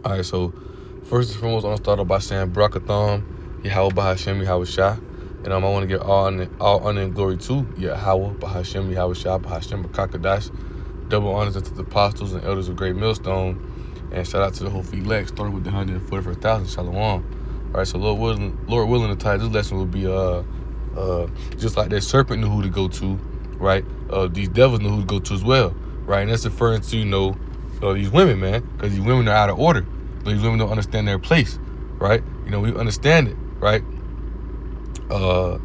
All right, so first and foremost, I'm gonna start off by saying Barakatham, Yahweh Bahashem Yahweh Shah. And I want to give all honor and glory to Yahweh Bahashem Yahweh Shah Bahashem Bakakadash. Double honors to the apostles and elders of Great Millstone. And shout out to the whole elect, starting with the 141,000. Shalom. All right, so Lord willing, the title of this lesson will be just like that serpent knew who to go to, right? These devils knew who to go to as well, right? And that's referring to these women, man, because these women are out of order. These women don't understand their place, right? We understand it, right? I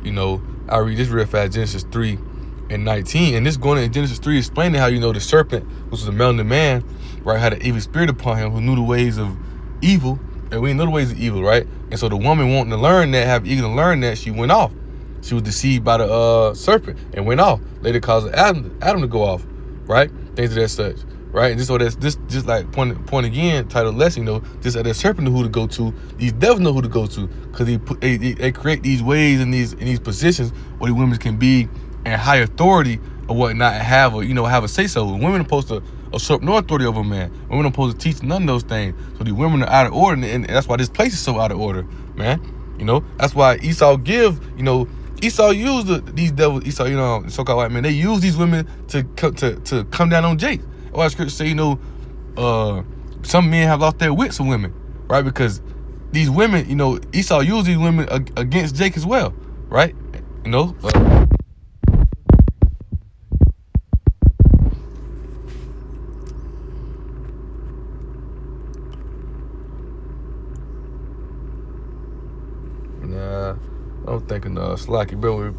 read this real fast, Genesis 3:19, and this going in Genesis 3 explaining how the serpent, which was a melanin man, right, had an evil spirit upon him who knew the ways of evil, and we know the ways of evil, right? And so the woman wanting to learn that, have eager to learn that, she went off. She was deceived by the serpent and went off. Later caused Adam to go off, right? Things of that such, right? And this just like point again, title lesson, just like that serpent knew who to go to, these devils know who to go to, because they create these ways in these positions where the women can be in high authority or whatnot, and have a say so. Women are supposed to usurp no authority over a man. Women are supposed to teach none of those things. So these women are out of order, and that's why this place is so out of order, man. That's why Esau Esau used these devils, Esau, so-called white men. They use these women to come down on Jake. Why scripture say, some men have lost their wits of women, right? Because these women, Esau used these women against Jake as well, right? Nah, I'm thinking Slacky, bro.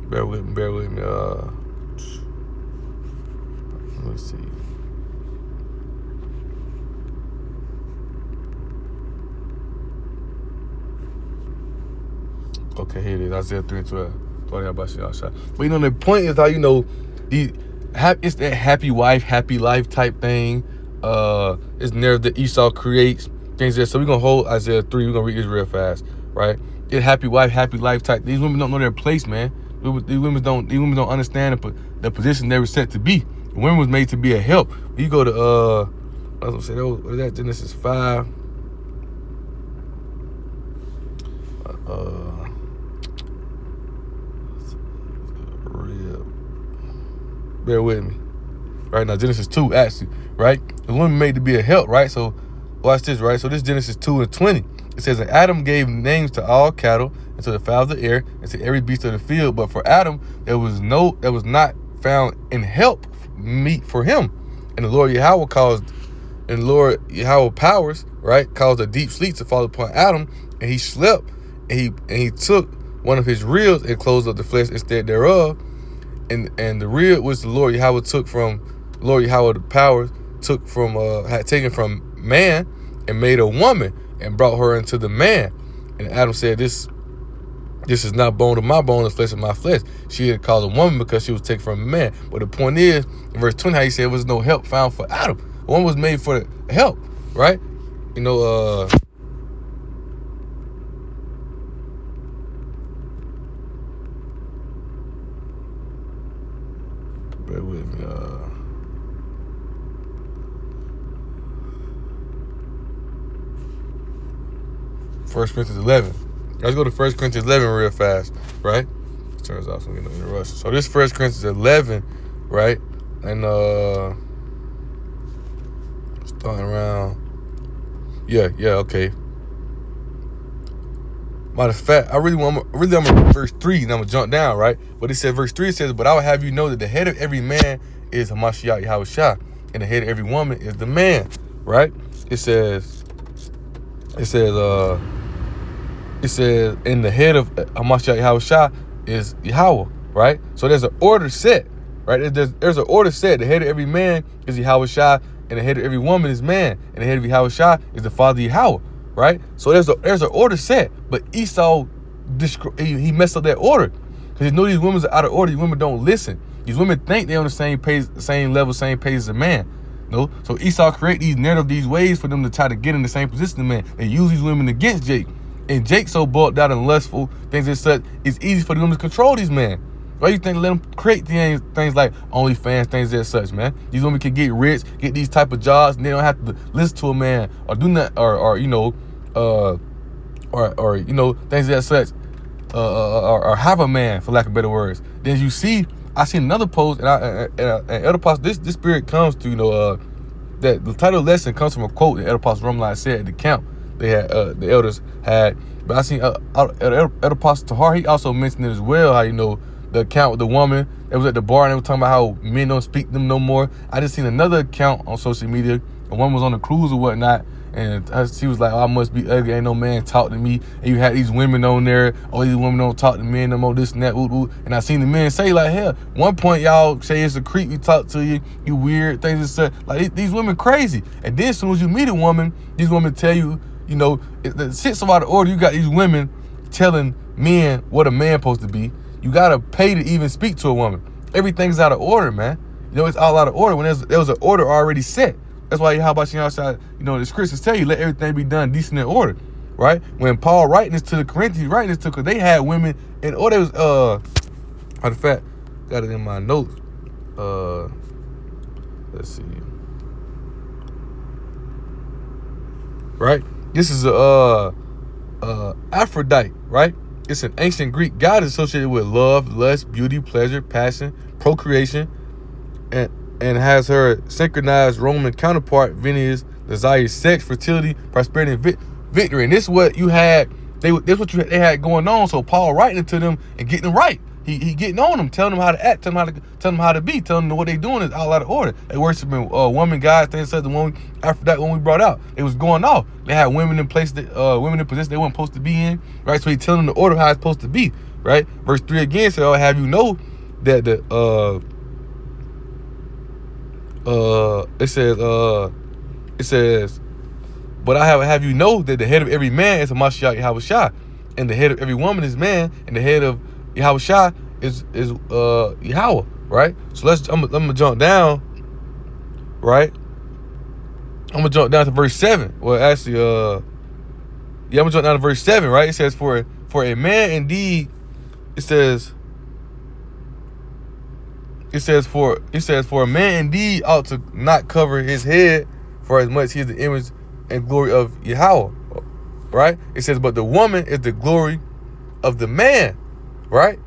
Bear with me. Let me see. Okay, here it is. Isaiah 3:12. But the point is how it's that happy wife, happy life type thing. It's narrative that Esau creates things there. So we're gonna hold Isaiah 3. We're gonna read this real fast, right? It's happy wife, happy life type. These women don't know their place, man. These women don't understand the position they were set to be. The women was made to be a help. You go to I was gonna say what is that? Genesis 5. Bear with me. Right now, Genesis 2, actually, right? The woman made to be a help, right? So watch this, right? So this Genesis 2:20. It says that Adam gave names to all cattle and to the fowls of the air and to every beast of the field. But for Adam, there was not found in help meet for him. And the Lord Yahweh powers, right, caused a deep sleep to fall upon Adam, and he slept, and he took one of his ribs and closed up the flesh instead thereof. And the rib which the Lord Yahweh the powers took from had taken from man and made a woman and brought her into the man. And Adam said, This is not bone of my bone, and flesh of my flesh. She had called a woman because she was taken from a man. But the point is, in verse 20, how he said there was no help found for Adam. The woman was made for help, right? Bear with me. 1 Corinthians 11. Let's go to 1 Corinthians 11 real fast, right? Turns out I'm getting in a rush. So this 1 Corinthians 11, right? And starting around, okay. Matter of fact, I'm on verse 3, and I'm gonna jump down, right? But it says, verse 3 says, but I will have you know that the head of every man is Hamashiach Yahweh Shah, and the head of every woman is the man, right? It says, in the head of Hamashiach Yahweh Shah is Yahweh, right? So there's an order set, right? There's an order set. The head of every man is Yahweh Shah, and the head of every woman is man, and the head of Yahweh Shah is the father Yahweh, right? So there's an order set, but Esau, he messed up that order, because he knew these women are out of order. These women don't listen. These women think they're on the same page, same level, same page as a man. No, so Esau create these narrative, these ways for them to try to get in the same position, man. They use these women against Jake, and Jake so bugged out and lustful things and such. It's easy for them to control these men. Why you think let them create things like OnlyFans, things as such, man? These women can get rich, get these type of jobs, and they don't have to listen to a man or do not, or you know, or you know, things as such, or have a man, for lack of better words. Then you see, I seen another post, and Elder Pastor, this spirit comes to, you know, that the title of the lesson comes from a quote that Elder Pastor Rumline said at the camp they had, the elders had. But I seen Elder Pastor Tahar, he also mentioned it as well, how, you know, the account with the woman that was at the bar and they were talking about how men don't speak to them no more. I just seen another account on social media. A woman was on the cruise or whatnot, and she was like, oh, I must be ugly, ain't no man talk to me. And you had these women on there, oh, these women don't talk to men no more, this and that, ooh, ooh. And I seen the men say, like, hell, one point y'all say it's a creep, we talk to you, you weird, things and such. Like, these women crazy. And then as soon as you meet a woman, these women tell you, you know, the shit's so out of order. You got these women telling men what a man supposed to be. You gotta pay to even speak to a woman. Everything's out of order, man. You know, it's all out of order when there was an order already set. That's why, how about you outside, you know, the scriptures tell you, let everything be done decent in order, right? When Paul writing this to the Corinthians, writing this to, because they had women in order. It was, matter of fact, got it in my notes. Let's see. Right? This is Aphrodite, right? It's an ancient Greek goddess associated with love, lust, beauty, pleasure, passion, procreation, and has her synchronized Roman counterpart, Venus, desires sex, fertility, prosperity, and victory. And this is what you had. They had going on. So Paul writing it to them and getting them right. He getting on them, telling them how to act, telling them how to be, telling them what they doing is all out of order. They worshiping woman gods, things such. The one after that one we brought out, it was going off. They had women in place that women in position they weren't supposed to be in, right? So he telling them the order how it's supposed to be, right? Verse 3 again said, "I'll have you know that the it says, but I have you know that the head of every man is a Mashiach Yahushua, and the head of every woman is man, and the head of Yahushua is Yahweh," right? So I'm gonna jump down, right? I'm gonna jump down to verse 7. Well, actually, I'm gonna jump down to verse 7, right? It says, for a man indeed, it says for a man indeed ought to not cover his head, for as much he is the image and glory of Yahweh, right? It says, but the woman is the glory of the man, right?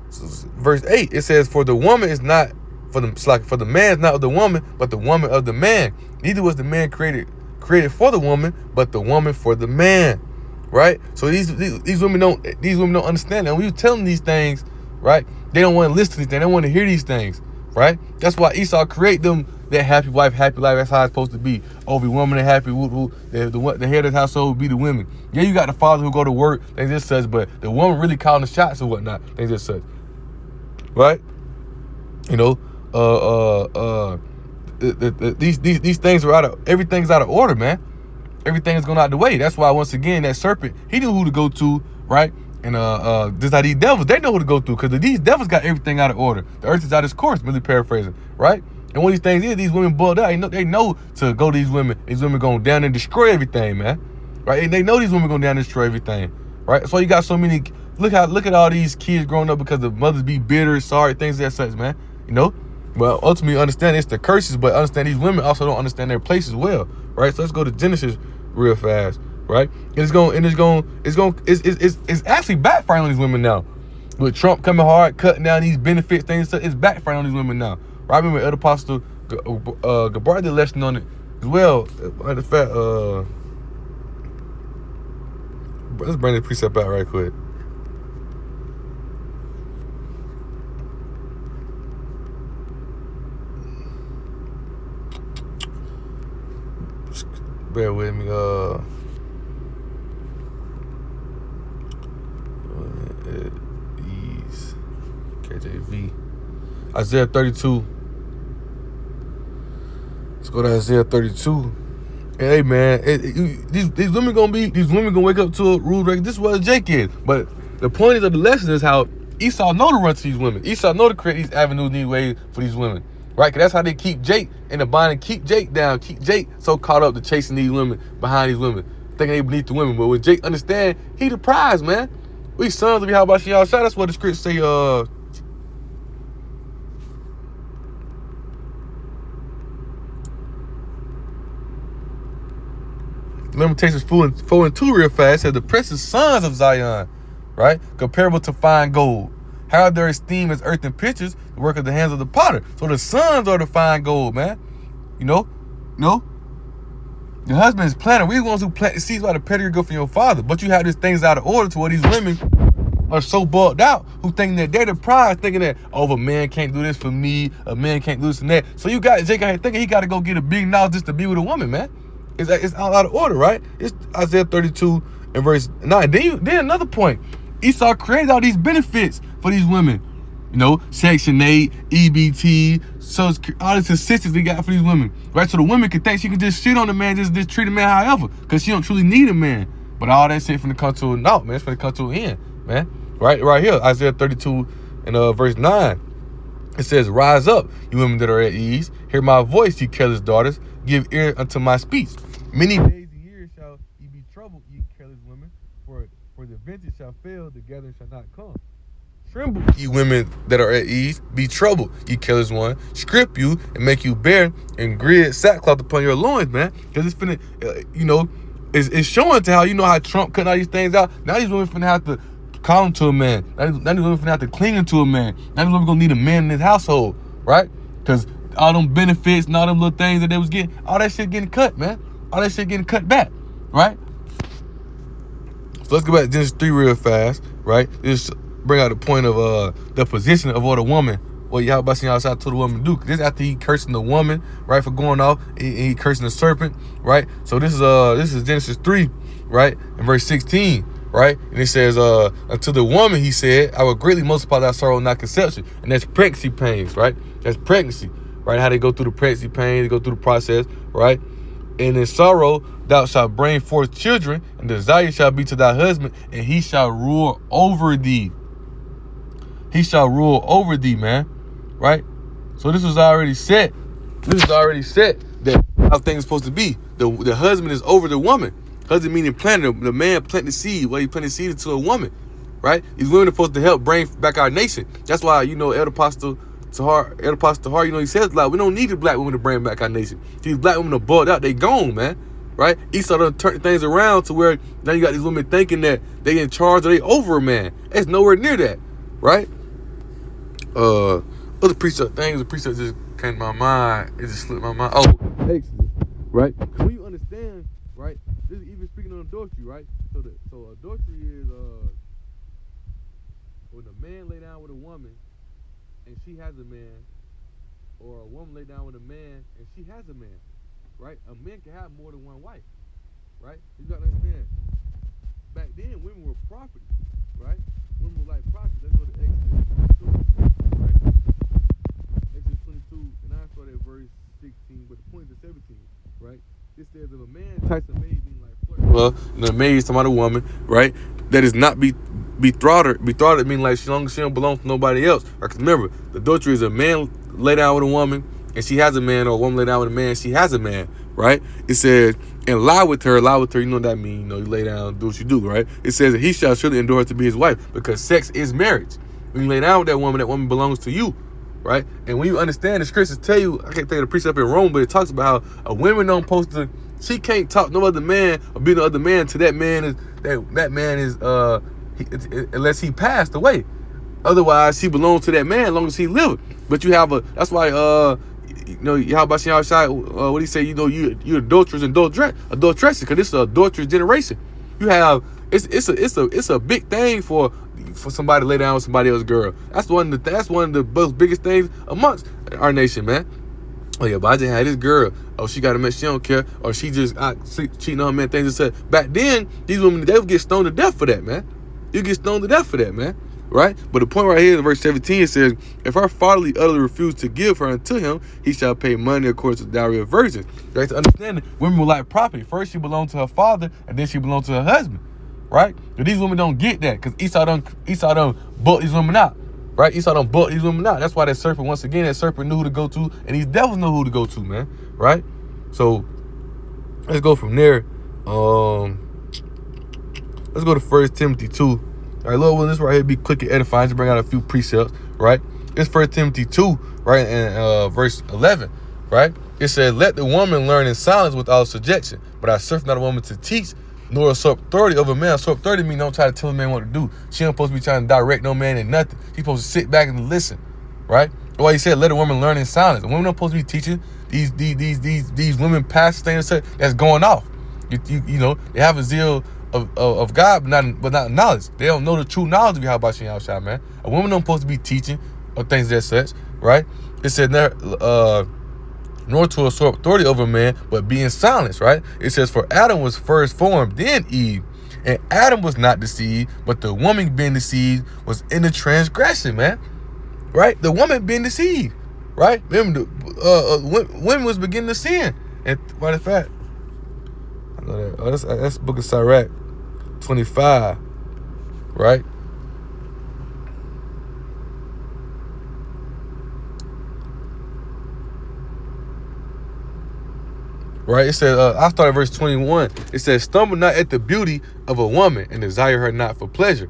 So, verse 8, it says, for the woman is not for the man is not of the woman, but the woman of the man. Neither was the man created for the woman, but the woman for the man, right? So these women don't understand that. And when you tell them these things, right, they don't want to listen to these things. They don't want to hear these things, right? That's why Esau create them that happy wife, happy life. That's how it's supposed to be. Every woman is happy. The head of the household will be the women. Yeah, you got the father who go to work, things as such, but the woman really calling the shots and whatnot, things as such, right? You know, these things are everything's out of order, man. Everything is going out the way. That's why, once again, that serpent, he knew who to go to, right? And just like these devils, they know who to go to, because these devils got everything out of order. The earth is out of its course, really paraphrasing, right? And one of these things is, these women bugged out. They know to go to these women. These women going down and destroy everything, man, right? And they know these women going down and destroy everything, right? So you got so many. Look at all these kids growing up because the mothers be bitter, sorry, things that such, man. You know. Well, ultimately, understand it's the curses, but understand these women also don't understand their place as well, right? So let's go to Genesis real fast, right? It's actually backfiring on these women now. With Trump coming hard, cutting down these benefits, things, it's backfiring on these women now. Right? I remember Elder Apostle Gabar did a lesson on it as well. Matter of fact, let's bring the precept out right quick. Bear with me. KJV. Isaiah 32. Let's go to Isaiah 32. And hey, man, these women gonna wake up to a rule break. This is what Jake is. But the point of the lesson is how Esau know to run to these women. Esau know to create these avenues, these ways for these women. right? Because that's how they keep Jake in the bind and keep Jake down, keep Jake so caught up to chasing these women, behind these women, thinking they beneath the women. But when Jake understand, he the prize, man. We sons of Yahweh Bashem Yahushua. That's what the scripture say. Lamentations 4 and 2 real fast. It says the precious sons of Zion, right? Comparable to fine gold. How their esteem as earthen pitchers, the work of the hands of the potter. So the sons are the fine gold, man. You know? The husband is planter. We're the ones who plant the seeds by the pedigree go from your father. But you have these things out of order to where these women are so bugged out who think that they're the prize, thinking that, oh, a man can't do this for me, a man can't do this and that. So you got Jake out here thinking he got to go get a big knowledge just to be with a woman, man. It's all out of order, right? It's Isaiah 32 and verse 9. Then another point. Esau created all these benefits for these women. You know, Section 8, EBT, so all this assistance we got for these women, right? So the woman can think she can just shit on the man, just treat a man however, because she don't truly need a man. But all that shit finna come to a no, man. It's finna come to an end, man. Right here, Isaiah 32 and verse 9. It says, rise up, you women that are at ease. Hear my voice, you careless daughters. Give ear unto my speech. Many days and years shall ye be troubled, ye careless women. For the vengeance shall fail, the gathering shall not come. Tremble, ye women that are at ease. Be troubled, ye careless one. Strip you and make you bare and grid sackcloth upon your loins, man. Because it's finna, it's showing to how Trump cutting all these things out. Now these women finna have to call him to a man. Now these women finna have to cling to a man. Now these women gonna need a man in his household, right? Because all them benefits and all them little things that they was getting, all that shit getting cut, man. All that shit getting cut back, right? So let's go back to Genesis 3 real fast, right? Just bring out the point of the position of what a woman, what Yahweh Bashem Yahushua told the woman to do. This after he cursing the woman, right, for going off, he cursing the serpent, right? So this is Genesis 3, right, in verse 16, right? And it says, unto the woman he said, I will greatly multiply thy sorrow and thy conception. And that's pregnancy pains, right? That's pregnancy, right? How they go through the pregnancy pain, they go through the process, right? And in sorrow thou shalt bring forth children, and desire shall be to thy husband, and he shall rule over thee. He shall rule over thee, man. Right? So this was already set. This is already set that how things are supposed to be. The husband is over the woman. Husband meaning planter. The man plant the seed. Well, he plant the seed into a woman. Right? These women are supposed to help bring back our nation. That's why, Elder Apostle Tahar, he says a lot. We don't need the black women to bring back our nation. These black women are bugged out. They gone, man. Right? Esau done turned things around to where now you got these women thinking that they in charge or they over a man. It's nowhere near that. Right? Other precept things, the precept just came to my mind. It just slipped my mind. Oh, Exodus, right? Because when you understand, right? This is even speaking on adultery, right? So adultery is when a man lay down with a woman and she has a man, or a woman lay down with a man and she has a man, right? A man can have more than one wife, right? You gotta understand. Back then, women were property, right? Women were like property. Let's go to Exodus 22, right? Exodus 22, and I start at verse 16, but the point is 17, right? It says if a man types a maid, meaning like flirt. Well, the maid is talking about a woman, right? That is not betrothed. Betrothed means like she don't belong to nobody else. Because remember, the adultery is a man lay down with a woman and she has a man, or a woman lay down with a man, she has a man, right? It says, and lie with her, you know what that means, you lay down, do what you do, right? It says that he shall surely endure her to be his wife, because sex is marriage. When you lay down with that woman belongs to you, right? And when you understand, the scriptures tell you, I can't think of the precept in Rome, but it talks about how a woman don't supposed to, she can't talk no other man or be no other man to that man is unless he passed away. Otherwise, she belongs to that man as long as he lived. But you have that's why Yahweh Bashem Yahushua, what he say, you adulterers and adulteresses, because this is an adulterous generation. You have it's a big thing for somebody to lay down with somebody else's girl. That's one of the most biggest things amongst our nation, man. Oh yeah, but I just had this girl. Oh, she got a man, she don't care. Or she just cheating on men, things and said. Back then, these women, they would get stoned to death for that, man. You get stoned to death for that, man. Right? But the point right here in verse 17, it says, if her fatherly utterly refuse to give her unto him, he shall pay money according to the dowry of virgins. Right? To understand it, women were like property. First she belonged to her father, and then she belonged to her husband. Right? But these women don't get that, because Esau done bought these women out. right? Esau done bought these women out. That's why that serpent, once again, that serpent knew who to go to, and these devils know who to go to, man, right? So let's go from there. Let's go to 1 Timothy 2. All right, Lord willing, this right here be quick and edifying to bring out a few precepts, right? It's 1 Timothy 2, right, and verse 11, right? It says, let the woman learn in silence with all subjection, but I serve not a woman to teach, nor usurp authority over a man. Usurp authority means don't try to tell a man what to do. She ain't supposed to be trying to direct no man in nothing. She's supposed to sit back and listen, right? That's why he said, let a woman learn in silence. A woman not supposed to be teaching these women past things that's going off. You know, they have a zeal of God, but not knowledge. They don't know the true knowledge of Yahweh Shem Yahushua, man. A woman don't supposed to be teaching or things that such, right? It said nor to usurp authority over man, but be in silence, right? It says, for Adam was first formed, then Eve. And Adam was not deceived, but the woman being deceived was in the transgression, man. Right? The woman being deceived, right? Remember, women was beginning to sin. And matter of fact, I know that. Oh, that's Book of Sirach 25, right? Right, it says, I started verse 21. It says, stumble not at the beauty of a woman and desire her not for pleasure.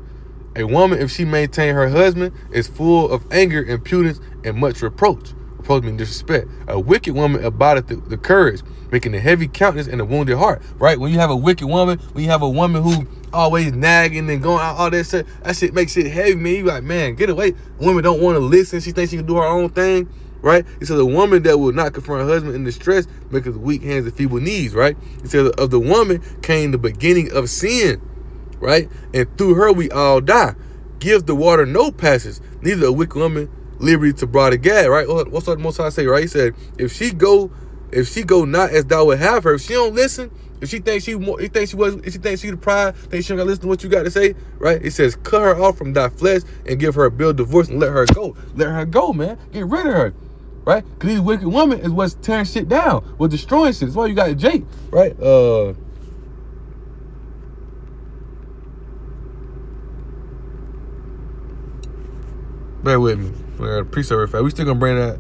A woman, if she maintain her husband, is full of anger, impudence, and much reproach. Reproach means disrespect. A wicked woman abideth the courage, making a heavy countenance and a wounded heart. Right, when you have a wicked woman, when you have a woman who always nagging and going out all that shit makes it heavy, man. You like, man, get away. Women don't want to listen. She thinks she can do her own thing. Right? It says a woman that will not confront her husband in distress maketh weak hands and feeble knees, right? It says of the woman came the beginning of sin, right? And through her we all die. Give the water no passage, neither a wicked woman liberty to broad a gad, right? What's the Most High say, right? He said, if she go not as thou would have her, if she don't listen, if she thinks she the pride, thinks she don't gotta listen to what you got to say, right? It says, cut her off from thy flesh and give her a bill of divorce and let her go. Let her go, man. Get rid of her. Right? Because these wicked women is what's tearing shit down, what's destroying shit. That's why you got Jake, right? Bear with me. We're a precept fact. We still gonna bring that.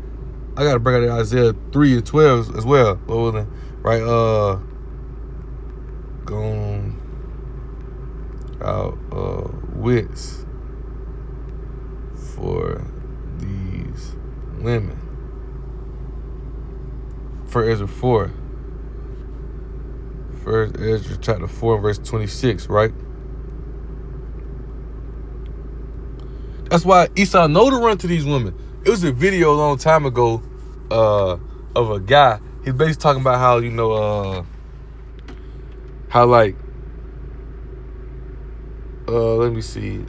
I gotta bring out Isaiah 3 and 12 as well. Right? Going out wits for these women. 1 Ezra 4. 1 Ezra chapter 4 verse 26, right? That's why Esau know to run to these women. It was a video a long time ago of a guy. He's basically talking about how, you know, how like, let me see.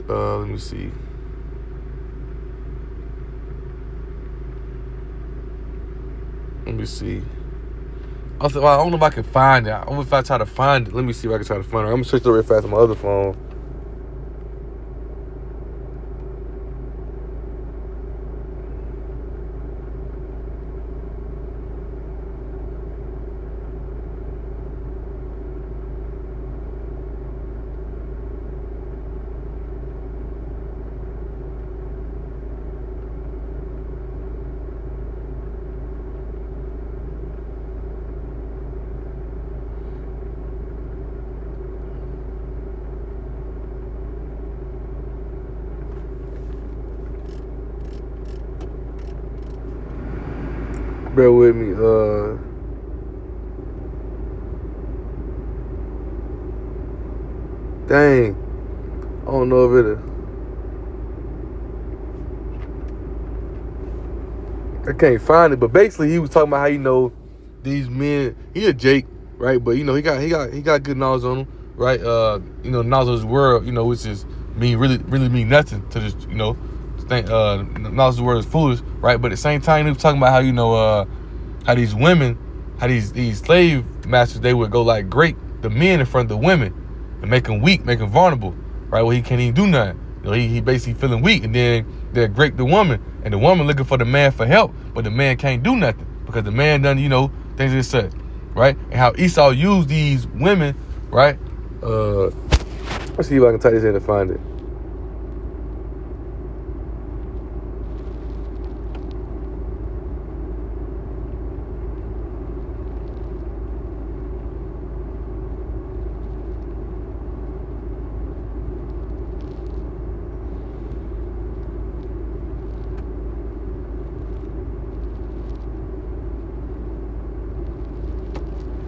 I don't know if I can find it. I don't know if I try to find it. Let me see if I can try to find it. I'm gonna switch it real fast on my other phone. Bear with me. Dang. I don't know if it. I can't find it, but basically he was talking about how, you know, these men. He a Jake, right? But you know he got good knowledge on him, right? You know, knowledge of his world, you know, which is really mean nothing to this, you know. Knowledge of the word is foolish, right? But at the same time, he was talking about how, you know, how these women, how these slave masters, they would go like great the men in front of the women and make them weak, make them vulnerable, right? Well, he can't even do nothing. You know, he basically feeling weak, and then they'll grape the woman, and the woman looking for the man for help, but the man can't do nothing because the man done, you know, things like such, right? And how Esau used these women, right? Let's see if I can type this in and find it.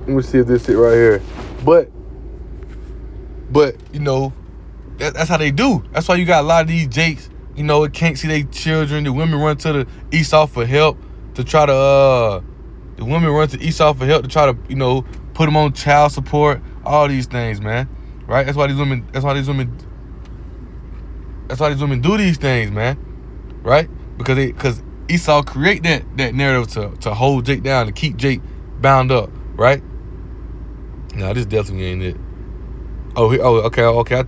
Let me see if this shit right here. But you know, that's how they do. That's why you got a lot of these jakes, you know, it can't see their children. The women run to the Esau for help to try to the women run to Esau for help to try to, you know, put them on child support, all these things, man. Right? That's why these women do these things, man. Right? Because Esau create that narrative to hold Jake down, to keep Jake bound up, right? Nah, this definitely ain't it. Okay. I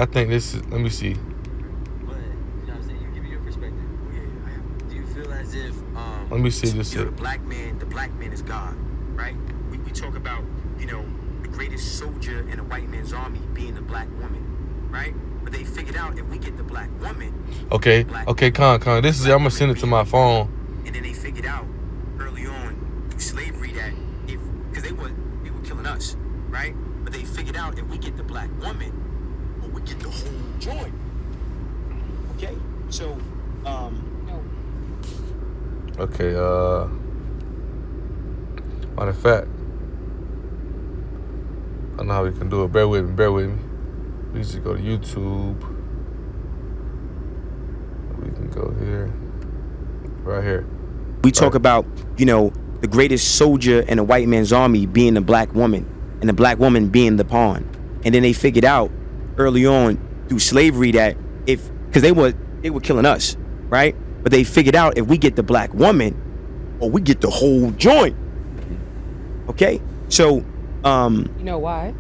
think this is, let me see. But, you know what I'm saying? You give me your perspective. Yeah. Do you feel as if let me see this shit. The black man is God, right? We talk about, you know, the greatest soldier in a white man's army being the black woman, right? But they figured out if we get the black woman. Okay, Con. This is it. I'm gonna send it to my phone. And then they figured out early on through slavery that because they were killing us, right? But they figured out if we get the black woman, well, we get the whole joint. Okay, so Okay, matter of fact, I don't know how we can do it. Bear with me. We just go to YouTube. We can go here. Right here. we talk about, you know, the greatest soldier in a white man's army being the black woman, and the black woman being the pawn. And then they figured out early on through slavery that because they were killing us, right? But they figured out if we get the black woman, or we get the whole joint. Okay, so You know why?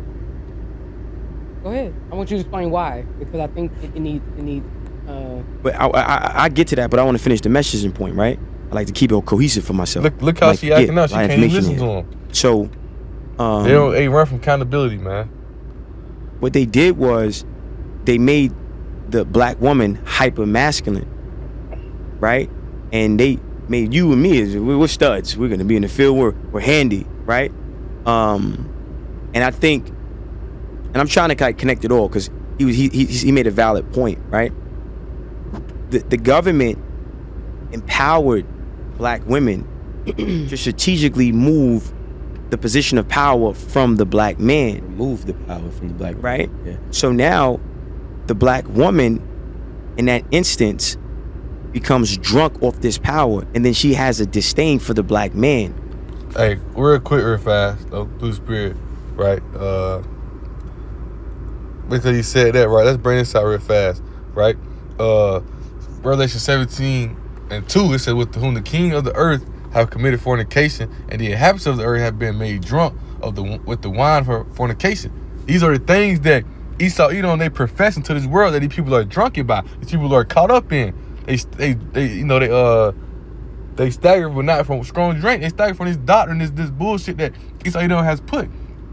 Go ahead. I want you to explain why, because I think it needs. But I get to that, but I want to finish the messaging point, right? I like to keep it cohesive for myself. Look how she acting now. She can't even listen to him. So they run from accountability, man. What they did was they made the black woman hyper masculine, right? And they made you and me we're studs. We're gonna be in the field. We're handy, right? And I think, and I'm trying to kind of connect it all because he made a valid point, right? The government empowered black women to strategically move the position of power from the black man. remove the power from the black man? Right? Yeah. So now the black woman in that instance becomes drunk off this power, and then she has a disdain for the black man. Hey, real quick, real fast, though, through spirit, right? Because he said that, right? Let's bring this out real fast, right? Revelation 17:2, it said, with whom the king of the earth have committed fornication, and the inhabitants of the earth have been made drunk with the wine for fornication. These are the things that Esau, you know, they profess into this world that these people are drunken by. These people are caught up in. They stagger, but not from strong drink. They stagger from this doctrine, this bullshit that Esau, you know, has put.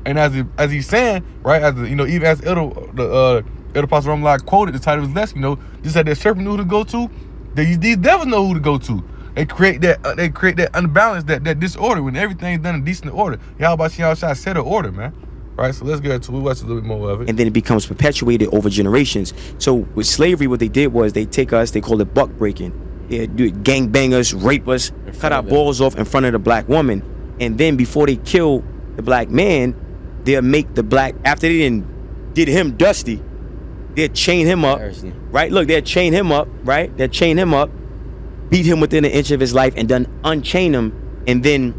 And as he's saying, right, even as Elder Apostle Ramlai quoted the title of his lesson, you know, just like that serpent knew who to go to, these devils know who to go to. They create that unbalance, that disorder when everything's done in decent order. Y'all about to set an order, man. Right, so let's get into it. We'll watch a little bit more of it. And then it becomes perpetuated over generations. So with slavery, what they did was they take us, they call it buck breaking. They do gang bang us, rape us, cut our balls off in front of the black woman. And then before they kill the black man, they'll make the black, after they did him dusty, they'll chain him up, right? Look, they'll chain him up, right? They'll chain him up, beat him within an inch of his life, and then unchain him, and then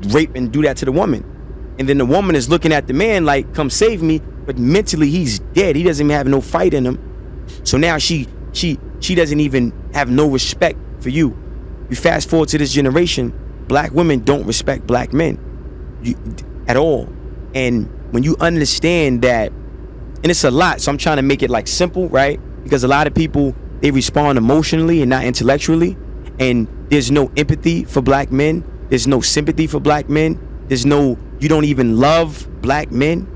rape and do that to the woman. And then the woman is looking at the man like, come save me, but mentally he's dead. He doesn't even have no fight in him. So now she doesn't even have no respect for you. You fast forward to this generation, black women don't respect black men at all. And when you understand that, and it's a lot, so I'm trying to make it like simple, right? Because a lot of people, they respond emotionally and not intellectually, and there's no empathy for black men. There's no sympathy for black men. You don't even love black men.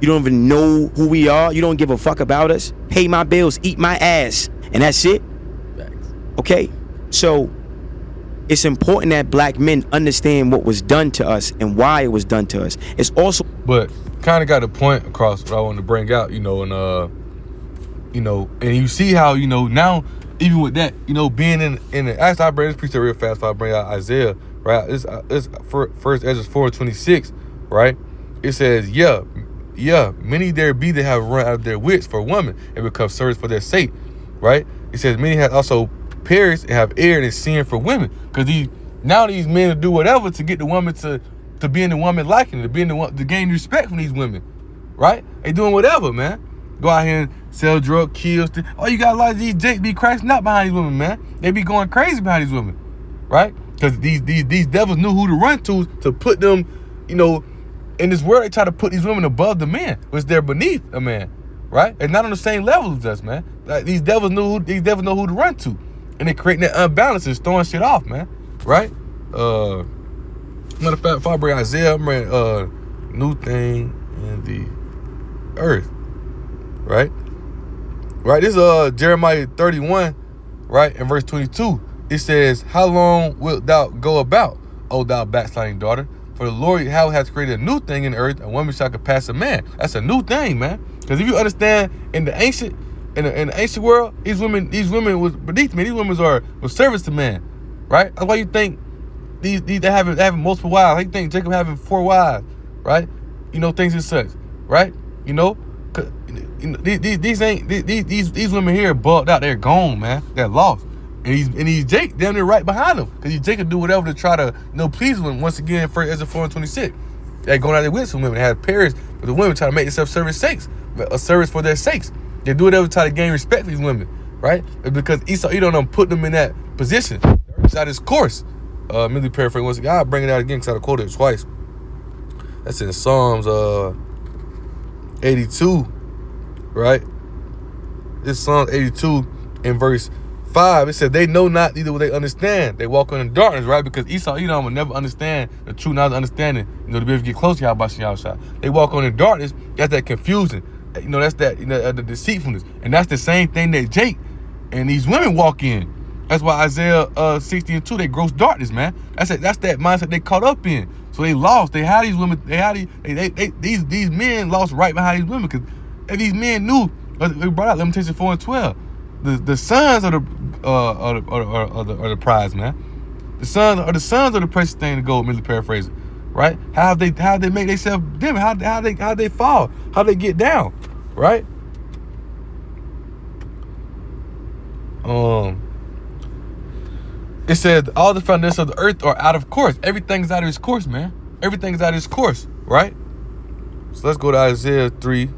You don't even know who we are. You don't give a fuck about us. Pay my bills, eat my ass, and that's it. Thanks. Okay? So it's important that black men understand what was done to us and why it was done to us. It's also, but kind of got a point across what I wanted to bring out, you know, and and you see how, you know, now even with that, you know, being in the, after I bring this piece real fast, so I bring out Isaiah right? It's first Ezra 4:26, right? It says, yeah, many there be that have run out of their wits for women and become servants for their sake, right? It says many have also perished and have erred in sin for women, because these men will do whatever to get the woman to be in the woman liking, to gain respect from these women, right? They doing whatever, man. Go out here and sell drug, kill. Oh, you got a lot of these jakes be crashing out behind these women, man. They be going crazy behind these women, right? Because these devils knew who to run to put them, in this world. They try to put these women above the men, which they're beneath a man, right? And not on the same level as us, man. Like, these devils know who to run to, and they creating that unbalance and throwing shit off, man, right? Matter of fact, if I bring Isaiah, I'm reading new thing in the earth, right? Right, this is Jeremiah 31, right, in verse 22. It says, how long wilt thou go about, O thou backsliding daughter? For the Lord Yahweh hath created a new thing in the earth, a woman shall compass a man. That's a new thing, man. Because if you understand, in the ancient world, these women was beneath men. These women were servants to man, right? That's why you think they having multiple wives. How you think Jacob having 4 wives, right? Things and such, right? These women here bugged out. They're gone, man. They're lost. And he's Jake down there right behind him, because Jake can do whatever to try to please him. Once again, first Ezra 4:26, they're going out there with some women. They have perished, but the women try to make themselves a service for their sakes. They do whatever to try to gain respect for these women, right? It's because Esau, put them in that position. It's out his course. Let me paraphrase once again. I'll bring it out again because I quoted it twice. That's in Psalms 82, right? This Psalms 82 in verse 5, it says, they know not, neither will they understand. They walk in darkness, right? Because Esau, will never understand the true knowledge, understanding, to be able to get close to Yahweh. They walk on in darkness. That's that confusion. That's that, the deceitfulness. And that's the same thing that Jake and these women walk in. That's why Isaiah 60:2, they gross darkness, man. That's that mindset they caught up in. So they lost. They had these women. These men lost right behind these women, because if these men knew, they brought out Lamentations 4:12. The sons are the prize, man. The sons are the precious thing to go. Merely paraphrasing, right? How they make themselves dim? How they fall? How they get down, right? It said all the foundations of the earth are out of course. Everything's out of its course, man. Everything's out of its course, right? So let's go to Isaiah 3.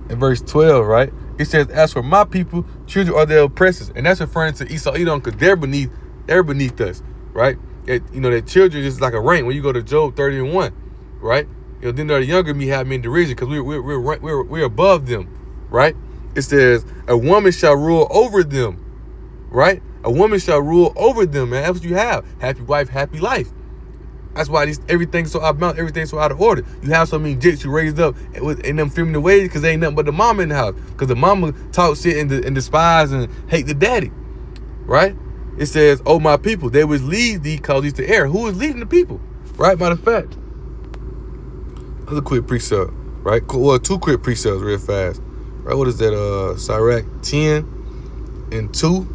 In verse 12, right? It says, as for my people, children are their oppressors. And that's referring to Esau, Edom, because they're beneath us, right? Their children is like a rank. When you go to Job 30:1, right? Then they're the younger me have me in derision, because we're above them, right? It says, a woman shall rule over them, right? A woman shall rule over them, man. That's what you have. Happy wife, happy life. That's why everything's so outbound, everything's so out of order. You have so many jits you raised up in them feminine ways, because they ain't nothing but the mama in the house. Because the mama talk shit and despise and hate the daddy, right? It says, oh, my people, they was lead thee, cause these to err. Who is leading the people, right? Matter of fact, another quick precept, right? Well, 2 quick precepts real fast, right? What is that? Sirach 10:2,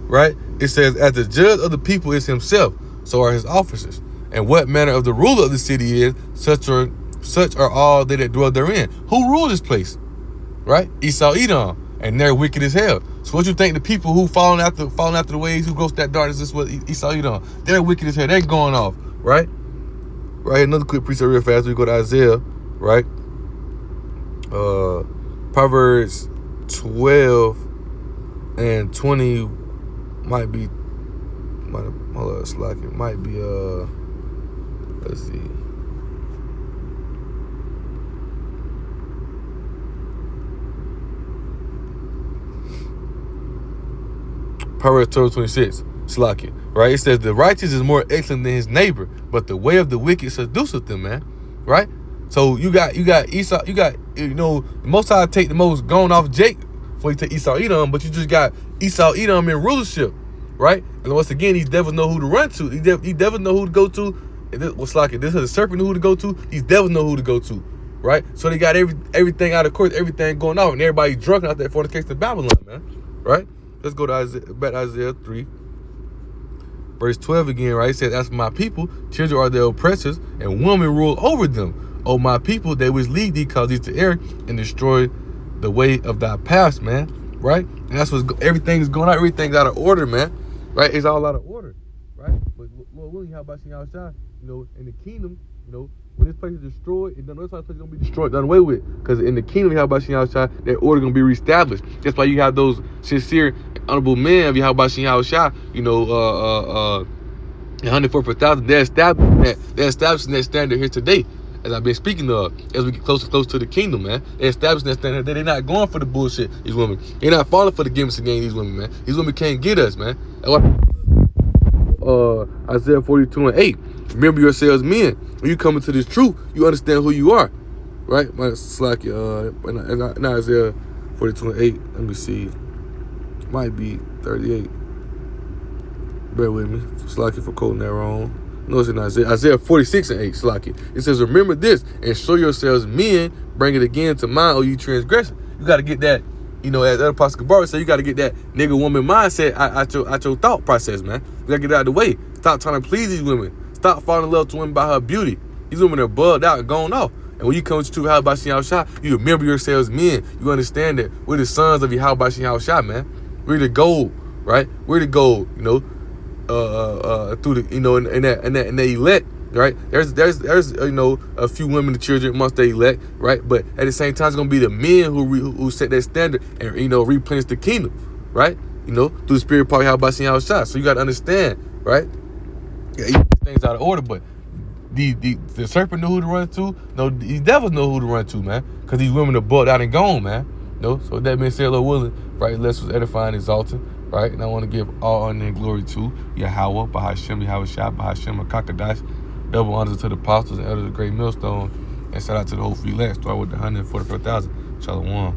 right? It says, as the judge of the people is himself, so are his officers. And what manner of the ruler of the city is, such are all they that dwell therein. Who rule this place? Right? Esau, Edom, and they're wicked as hell. So what you think the people who falling after the ways, who goes that darkness, is what Esau, Edom? They're wicked as hell. They're going off, right? Right. Another quick precept real fast. We go to Isaiah, right? Proverbs 12:20 might be. Might be let's see. Proverbs 12:26. Slakia. Right? It says the righteous is more excellent than his neighbor, but the way of the wicked seduceth them, man. Right? So you got Esau, the Most High take the most going off Jake before you take Esau, Edom, but you just got Esau, Edom in rulership, right? And once again, these devils know who to run to. These devils know who to go to. What's like it? This is a serpent know who to go to. These devils know who to go to, right? So they got everything out of course, everything going on, and everybody drunk out there for the case of Babylon, man. Right? Let's go to Isaiah 3. Verse 12 again, right? It says, as for my people, children are their oppressors, and women rule over them. O my people, they which lead thee, cause thee to err, and destroy the way of thy paths, man. Right? And that's what everything is going on. Everything's out of order, man. Right? It's all out of order. Right? But Lord willing, how about you outside? You know, in the kingdom, you know, when this place is destroyed, and this place is gonna be destroyed, done away with. Because in the kingdom, how about you outside, that order gonna be reestablished. That's why you have those sincere, honorable men of Yahweh Shai, you know, 144,000. They're establishing that standard here today, as I've been speaking of, as we get closer to the kingdom, man. They're establishing that standard. They're not going for the bullshit, these women. They're not falling for the gimmicks again, these women, man. These women can't get us, man. Isaiah 42:8. Remember yourselves, men. When you come into this truth, you understand who you are, right? It's like not Isaiah 42:8. Let me see. Might be 38. Bear with me. Slack it for quoting that wrong. No, it's in Isaiah 46:8. Slack it. It says, remember this and show yourselves men. Bring it again to mind, O you transgressors. You got to get that. You know, as Apostle Kabar said, you got to get that nigga woman mindset out your thought process, man. You got to get it out of the way. Stop trying to please these women. Stop falling in love to women by her beauty. These women are bugged out and gone off. And when you come to Yahweh Shai, you remember yourselves men. You understand that we're the sons of Yahweh Shai, man. We're the gold, right? We're the gold, you know, through the, you know, in that elect, right? There's you know, a few women and children amongst the elect, right? But at the same time, it's gonna be the men who set that standard and, you know, replenish the kingdom, right? You know, through the spirit power of Yahweh Shai. So you got to understand, right? Yeah, things out of order, but the serpent knew who to run to. No, these devils know who to run to, man. Because these women are bugged out and gone, man. No, so that being said, Lord willing, right? Less was edifying and exalting, right? And I want to give all honor and glory to Yahweh, Bahashem, Yahweh Shai, Bahashem, Kakadash. Double honors to the apostles and elders of the great millstone. And shout out to the whole free elect. Start with the 144,000. Shalom.